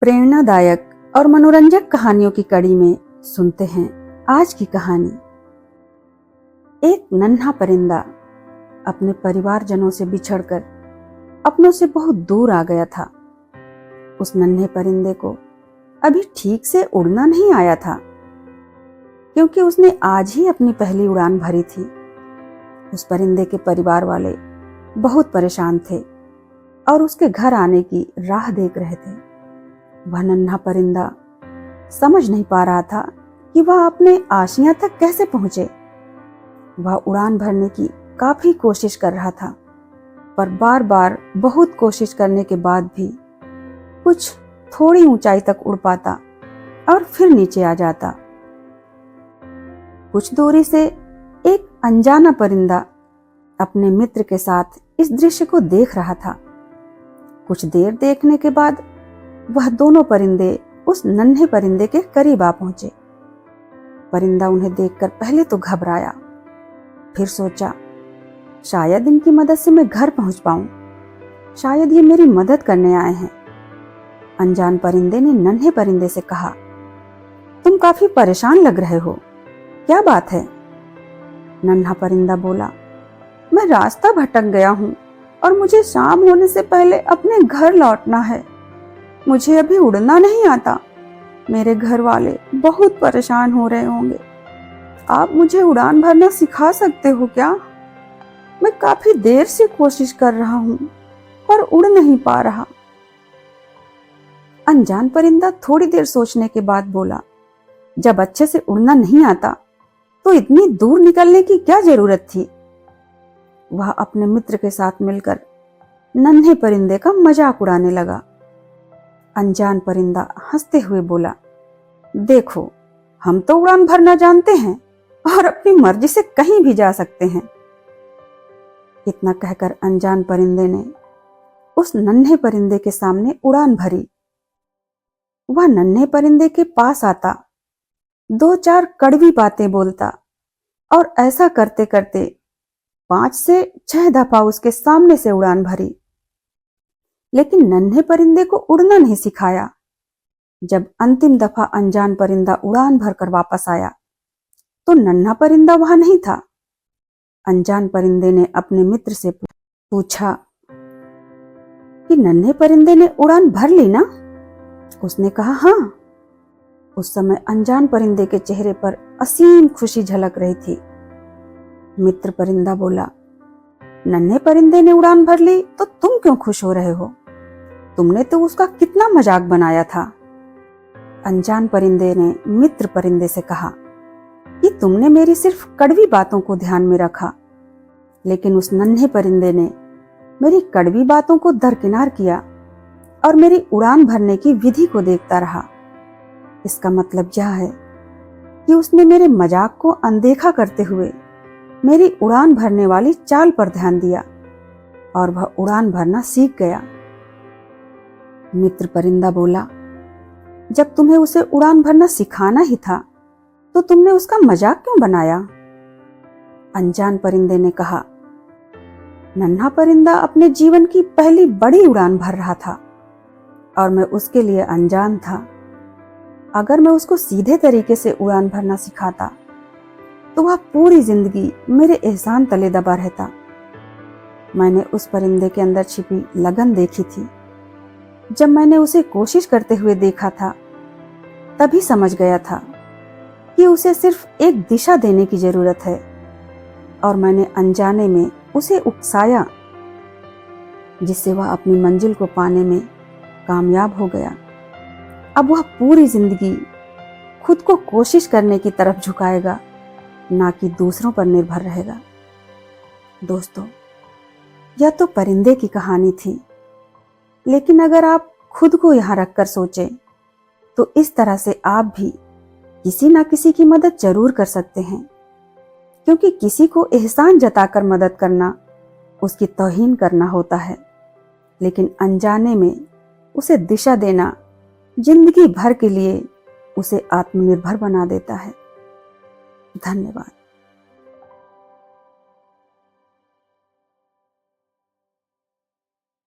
प्रेरणादायक और मनोरंजक कहानियों की कड़ी में सुनते हैं आज की कहानी। एक नन्हा परिंदा अपने परिवारजनों से बिछड़कर अपनों से बहुत दूर आ गया था। उस नन्हे परिंदे को अभी ठीक से उड़ना नहीं आया था, क्योंकि उसने आज ही अपनी पहली उड़ान भरी थी। उस परिंदे के परिवार वाले बहुत परेशान थे और उसके घर आने की राह देख रहे थे। वह नन्हा परिंदा समझ नहीं पा रहा था कि वह अपने आशियां तक कैसे पहुंचे। वह उड़ान भरने की काफी कोशिश कर रहा था, पर बार बार बहुत कोशिश करने के बाद भी कुछ थोड़ी ऊंचाई तक उड़ पाता और फिर नीचे आ जाता। कुछ दूरी से एक अनजाना परिंदा अपने मित्र के साथ इस दृश्य को देख रहा था। कुछ देर देखने के बाद वह दोनों परिंदे उस नन्हे परिंदे के करीब आ पहुंचे। परिंदा उन्हें देखकर पहले तो घबराया, फिर सोचा शायद इनकी मदद से मैं घर पहुंच पाऊं, शायद ये मेरी मदद करने आए हैं। अनजान परिंदे ने नन्हे परिंदे से कहा, तुम काफी परेशान लग रहे हो, क्या बात है? नन्हा परिंदा बोला, मैं रास्ता भटक गया हूं और मुझे शाम होने से पहले अपने घर लौटना है। मुझे अभी उड़ना नहीं आता। मेरे घर वाले बहुत परेशान हो रहे होंगे। आप मुझे उड़ान भरना सिखा सकते हो क्या? मैं काफी देर से कोशिश कर रहा हूं, पर उड़ नहीं पा रहा। अनजान परिंदा थोड़ी देर सोचने के बाद बोला, जब अच्छे से उड़ना नहीं आता तो इतनी दूर निकलने की क्या जरूरत थी? वह अपने मित्र के साथ मिलकर नन्हे परिंदे का मजाक उड़ाने लगा। अनजान परिंदा हंसते हुए बोला, देखो, हम तो उड़ान भरना जानते हैं और अपनी मर्जी से कहीं भी जा सकते हैं। इतना कहकर अनजान परिंदे ने उस नन्हे परिंदे के सामने उड़ान भरी। वह नन्हे परिंदे के पास आता, दो चार कड़वी बातें बोलता और ऐसा करते करते 5 से 6 दफा उसके सामने से उड़ान भरी, लेकिन नन्हे परिंदे को उड़ना नहीं सिखाया। जब अंतिम दफा अनजान परिंदा उड़ान भरकर वापस आया तो नन्हा परिंदा वहां नहीं था। अनजान परिंदे ने अपने मित्र से पूछा कि नन्हे परिंदे ने उड़ान भर ली ना? उसने कहा, हाँ। उस समय अनजान परिंदे के चेहरे पर असीम खुशी झलक रही थी। मित्र परिंदा बोला, नन्हे परिंदे ने उड़ान भर ली तो तुम क्यों खुश हो रहे हो? तुमने तो उसका कितना मजाक बनाया था। अनजान परिंदे ने मित्र परिंदे से कहा कि तुमने मेरी सिर्फ कड़वी बातों को ध्यान में रखा, लेकिन उस नन्हे परिंदे ने मेरी कड़वी बातों को दरकिनार किया और मेरी उड़ान भरने की विधि को देखता रहा। इसका मतलब यह है कि उसने मेरे मजाक को अनदेखा करते हुए मेरी उड़ान भरने वाली चाल पर ध्यान दिया और वह उड़ान भरना सीख गया। मित्र परिंदा बोला, जब तुम्हें उसे उड़ान भरना सिखाना ही था तो तुमने उसका मजाक क्यों बनाया? अनजान परिंदे ने कहा, नन्हा परिंदा अपने जीवन की पहली बड़ी उड़ान भर रहा था और मैं उसके लिए अनजान था। अगर मैं उसको सीधे तरीके से उड़ान भरना सिखाता तो वह पूरी जिंदगी मेरे एहसान तले दबा रहता। मैंने उस परिंदे के अंदर छिपी लगन देखी थी। जब मैंने उसे कोशिश करते हुए देखा था तभी समझ गया था कि उसे सिर्फ एक दिशा देने की जरूरत है, और मैंने अनजाने में उसे उकसाया, जिससे वह अपनी मंजिल को पाने में कामयाब हो गया। अब वह पूरी जिंदगी खुद को कोशिश करने की तरफ झुकाएगा, ना कि दूसरों पर निर्भर रहेगा। दोस्तों, यह तो परिंदे की कहानी थी, लेकिन अगर आप खुद को यहाँ रखकर सोचें तो इस तरह से आप भी किसी ना किसी की मदद जरूर कर सकते हैं, क्योंकि किसी को एहसान जताकर मदद करना उसकी तौहीन करना होता है, लेकिन अनजाने में उसे दिशा देना जिंदगी भर के लिए उसे आत्मनिर्भर बना देता है। धन्यवाद।